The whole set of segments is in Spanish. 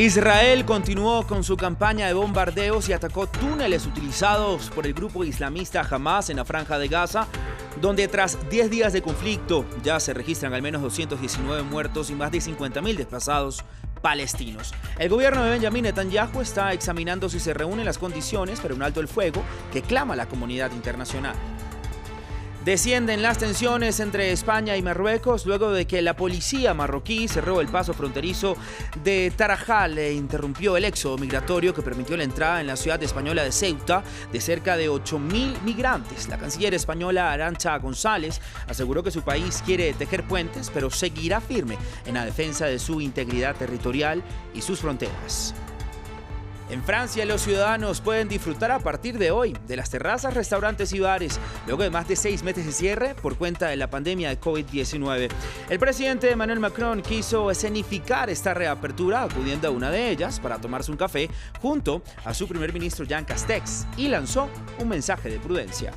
Israel continuó con su campaña de bombardeos y atacó túneles utilizados por el grupo islamista Hamas en la Franja de Gaza, donde tras 10 días de conflicto ya se registran al menos 219 muertos y más de 50.000 desplazados palestinos. El gobierno de Benjamin Netanyahu está examinando si se reúnen las condiciones para un alto el fuego que clama la comunidad internacional. Descienden las tensiones entre España y Marruecos luego de que la policía marroquí cerró el paso fronterizo de Tarajal e interrumpió el éxodo migratorio que permitió la entrada en la ciudad española de Ceuta de cerca de 8.000 migrantes. La canciller española Arantxa González aseguró que su país quiere tejer puentes, pero seguirá firme en la defensa de su integridad territorial y sus fronteras. En Francia, los ciudadanos pueden disfrutar a partir de hoy de las terrazas, restaurantes y bares, luego de más de 6 meses de cierre por cuenta de la pandemia de COVID-19. El presidente Emmanuel Macron quiso escenificar esta reapertura acudiendo a una de ellas para tomarse un café junto a su primer ministro Jean Castex y lanzó un mensaje de prudencia.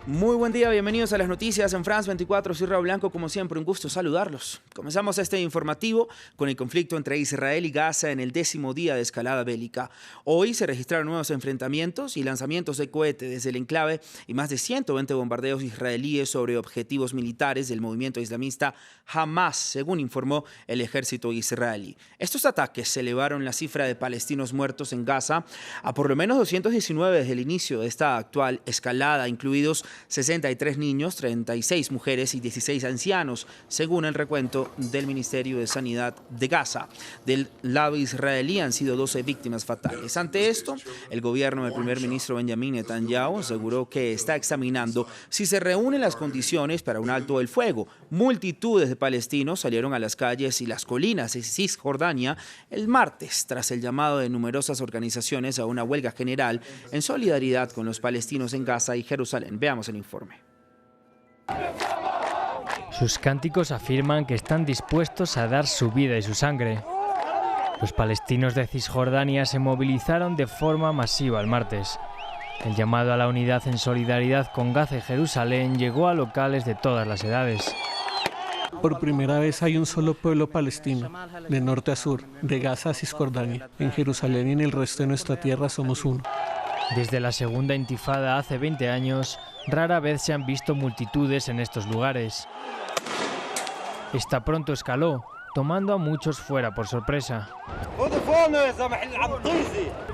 Muy buen día, bienvenidos a las noticias en France 24, soy Raúl Blanco, como siempre un gusto saludarlos. Comenzamos este informativo con el conflicto entre Israel y Gaza en el 10º día de escalada bélica. Hoy se registraron nuevos enfrentamientos y lanzamientos de cohete desde el enclave y más de 120 bombardeos israelíes sobre objetivos militares del movimiento islamista Hamas, según informó el ejército israelí. Estos ataques elevaron la cifra de palestinos muertos en Gaza a por lo menos 219 desde el inicio de esta actual escalada, incluidos 63 niños, 36 mujeres y 16 ancianos, según el recuento del Ministerio de Sanidad de Gaza. Del lado israelí han sido 12 víctimas fatales. Ante esto, el gobierno del primer ministro Benjamin Netanyahu aseguró que está examinando si se reúnen las condiciones para un alto el fuego. Multitudes de palestinos salieron a las calles y las colinas de Cisjordania el martes, tras el llamado de numerosas organizaciones a una huelga general en solidaridad con los palestinos en Gaza y Jerusalén. Veamos el informe. Sus cánticos afirman que están dispuestos a dar su vida y su sangre. Los palestinos de Cisjordania se movilizaron de forma masiva el martes. El llamado a la unidad en solidaridad con Gaza y Jerusalén llegó a locales de todas las edades. Por primera vez hay un solo pueblo palestino, de norte a sur, de Gaza a Cisjordania. En Jerusalén y en el resto de nuestra tierra somos uno. Desde la segunda intifada hace 20 años, rara vez se han visto multitudes en estos lugares. Esta pronto escaló, tomando a muchos fuera por sorpresa.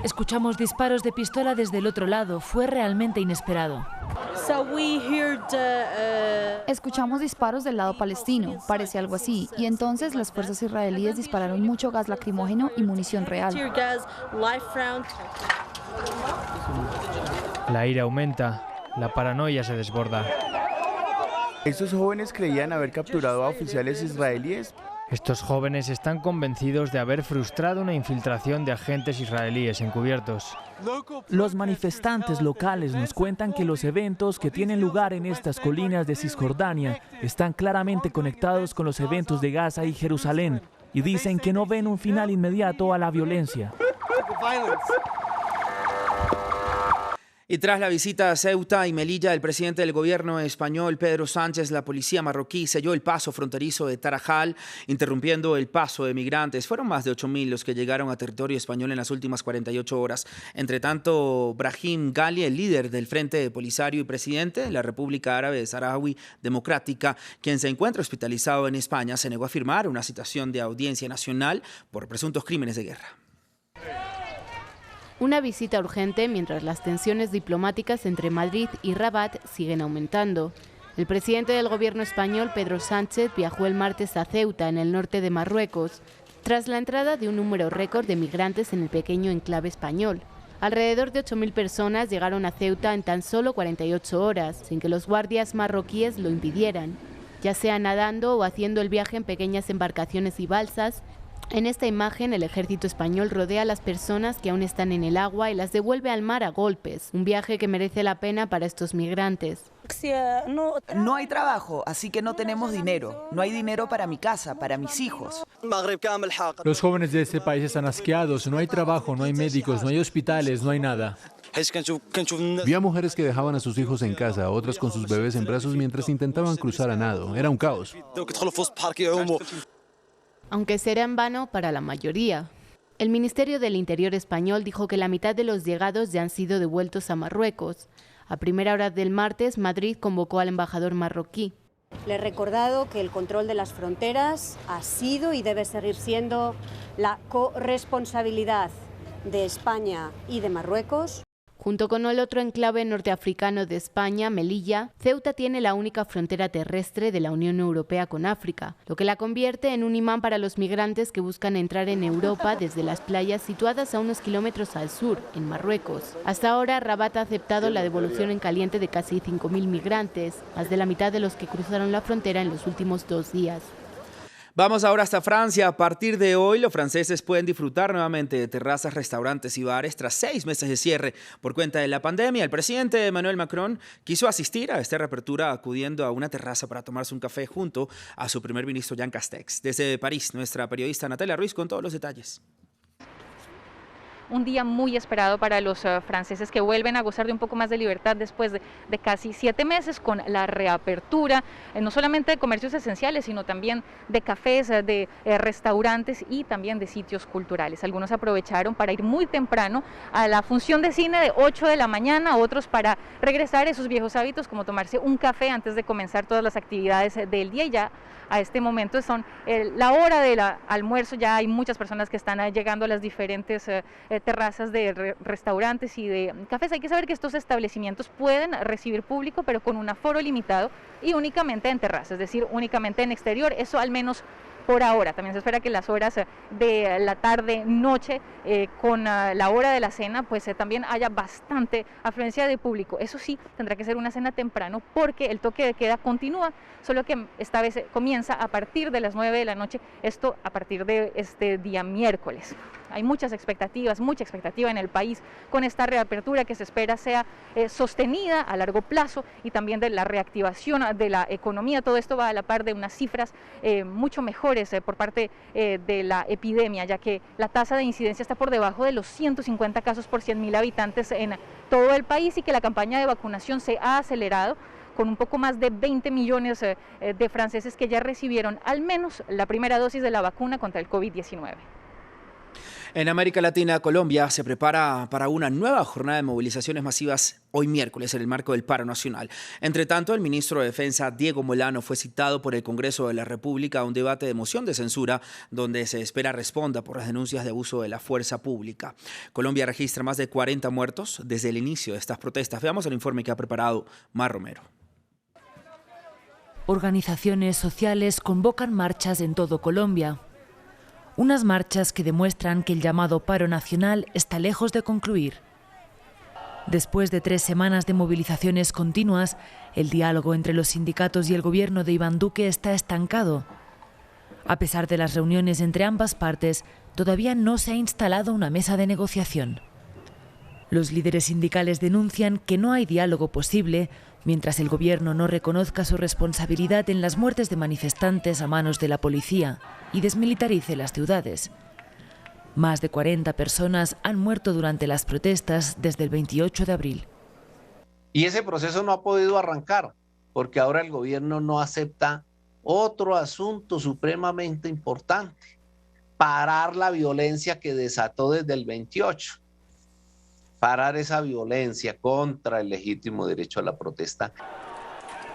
Escuchamos disparos de pistola desde el otro lado, fue realmente inesperado. Escuchamos disparos del lado palestino, parece algo así, y entonces las fuerzas israelíes dispararon mucho gas lacrimógeno y munición real. La ira aumenta, la paranoia se desborda. ¿Estos jóvenes creían haber capturado a oficiales israelíes? Estos jóvenes están convencidos de haber frustrado una infiltración de agentes israelíes encubiertos. Los manifestantes locales nos cuentan que los eventos que tienen lugar en estas colinas de Cisjordania están claramente conectados con los eventos de Gaza y Jerusalén y dicen que no ven un final inmediato a la violencia. Y tras la visita a Ceuta y Melilla del presidente del gobierno español, Pedro Sánchez, la policía marroquí selló el paso fronterizo de Tarajal, interrumpiendo el paso de migrantes. Fueron más de 8.000 los que llegaron a territorio español en las últimas 48 horas. Entre tanto, Brahim Ghali, el líder del Frente Polisario y presidente de la República Árabe Saharaui Democrática, quien se encuentra hospitalizado en España, se negó a firmar una citación de audiencia nacional por presuntos crímenes de guerra. Una visita urgente mientras las tensiones diplomáticas entre Madrid y Rabat siguen aumentando. El presidente del gobierno español, Pedro Sánchez, viajó el martes a Ceuta, en el norte de Marruecos, tras la entrada de un número récord de migrantes en el pequeño enclave español. Alrededor de 8.000 personas llegaron a Ceuta en tan solo 48 horas, sin que los guardias marroquíes lo impidieran, ya sea nadando o haciendo el viaje en pequeñas embarcaciones y balsas. En esta imagen, el ejército español rodea a las personas que aún están en el agua y las devuelve al mar a golpes, un viaje que merece la pena para estos migrantes. No hay trabajo, así que no tenemos dinero. No hay dinero para mi casa, para mis hijos. Los jóvenes de este país están asqueados, no hay trabajo, no hay médicos, no hay hospitales, no hay nada. Vi a mujeres que dejaban a sus hijos en casa, otras con sus bebés en brazos mientras intentaban cruzar a nado. Era un caos. aunque será en vano para la mayoría. El Ministerio del Interior español dijo que la mitad de los llegados ya han sido devueltos a Marruecos. A primera hora del martes, Madrid convocó al embajador marroquí. Le he recordado que el control de las fronteras ha sido y debe seguir siendo la corresponsabilidad de España y de Marruecos. Junto con el otro enclave norteafricano de España, Melilla, Ceuta tiene la única frontera terrestre de la Unión Europea con África, lo que la convierte en un imán para los migrantes que buscan entrar en Europa desde las playas situadas a unos kilómetros al sur, en Marruecos. Hasta ahora, Rabat ha aceptado la devolución en caliente de casi 5.000 migrantes, más de la mitad de los que cruzaron la frontera en los últimos 2 días. Vamos ahora hasta Francia. A partir de hoy, los franceses pueden disfrutar nuevamente de terrazas, restaurantes y bares tras 6 meses de cierre por cuenta de la pandemia. El presidente Emmanuel Macron quiso asistir a esta reapertura acudiendo a una terraza para tomarse un café junto a su primer ministro Jean Castex. Desde París, nuestra periodista Natalia Ruiz con todos los detalles. Un día muy esperado para los franceses que vuelven a gozar de un poco más de libertad después de casi 7 meses con la reapertura, no solamente de comercios esenciales, sino también de cafés, de restaurantes y también de sitios culturales. Algunos aprovecharon para ir muy temprano a la función de cine de 8 de la mañana, otros para regresar a esos viejos hábitos como tomarse un café antes de comenzar todas las actividades del día. Y ya a este momento son la hora del almuerzo, ya hay muchas personas que están llegando a las diferentes terrazas de restaurantes y de cafés. Hay que saber que estos establecimientos pueden recibir público, pero con un aforo limitado y únicamente en terrazas, es decir, únicamente en exterior, eso al menos por ahora. También se espera que las horas de la tarde, noche, con la hora de la cena, pues también haya bastante afluencia de público. Eso sí, tendrá que ser una cena temprano porque el toque de queda continúa, solo que esta vez comienza a partir de las 9 de la noche, esto a partir de este día miércoles. Hay mucha expectativa en el país con esta reapertura que se espera sea sostenida a largo plazo y también de la reactivación de la economía. Todo esto va a la par de unas cifras mucho mejores por parte de la epidemia, ya que la tasa de incidencia está por debajo de los 150 casos por 100.000 habitantes en todo el país y que la campaña de vacunación se ha acelerado con un poco más de 20 millones de franceses que ya recibieron al menos la primera dosis de la vacuna contra el COVID-19. En América Latina, Colombia se prepara para una nueva jornada de movilizaciones masivas hoy miércoles en el marco del paro nacional. Entre tanto, el ministro de Defensa, Diego Molano, fue citado por el Congreso de la República a un debate de moción de censura donde se espera responda por las denuncias de abuso de la fuerza pública. Colombia registra más de 40 muertos desde el inicio de estas protestas. Veamos el informe que ha preparado Mar Romero. Organizaciones sociales convocan marchas en todo Colombia. Unas marchas que demuestran que el llamado paro nacional está lejos de concluir. Después de 3 semanas de movilizaciones continuas, el diálogo entre los sindicatos y el gobierno de Iván Duque está estancado. A pesar de las reuniones entre ambas partes, todavía no se ha instalado una mesa de negociación. Los líderes sindicales denuncian que no hay diálogo posible mientras el gobierno no reconozca su responsabilidad en las muertes de manifestantes a manos de la policía y desmilitarice las ciudades. Más de 40 personas han muerto durante las protestas desde el 28 de abril. Y ese proceso no ha podido arrancar porque ahora el gobierno no acepta otro asunto supremamente importante: parar la violencia que desató desde el 28. Parar esa violencia contra el legítimo derecho a la protesta.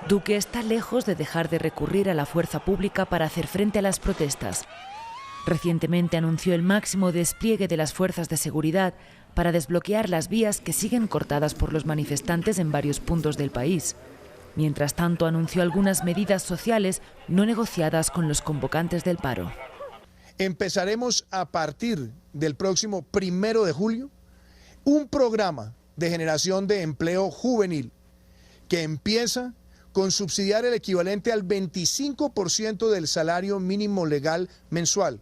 Duque está lejos de dejar de recurrir a la fuerza pública para hacer frente a las protestas. Recientemente anunció el máximo despliegue de las fuerzas de seguridad para desbloquear las vías que siguen cortadas por los manifestantes en varios puntos del país. Mientras tanto, anunció algunas medidas sociales no negociadas con los convocantes del paro. Empezaremos a partir del próximo 1 de julio un programa de generación de empleo juvenil que empieza con subsidiar el equivalente al 25% del salario mínimo legal mensual.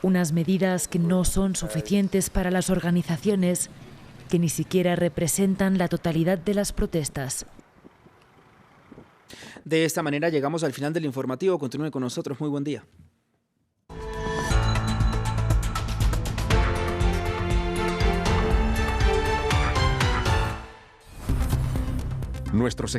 Unas medidas que no son suficientes para las organizaciones que ni siquiera representan la totalidad de las protestas. De esta manera llegamos al final del informativo. Continúe con nosotros. Muy buen día. Nuestros equipos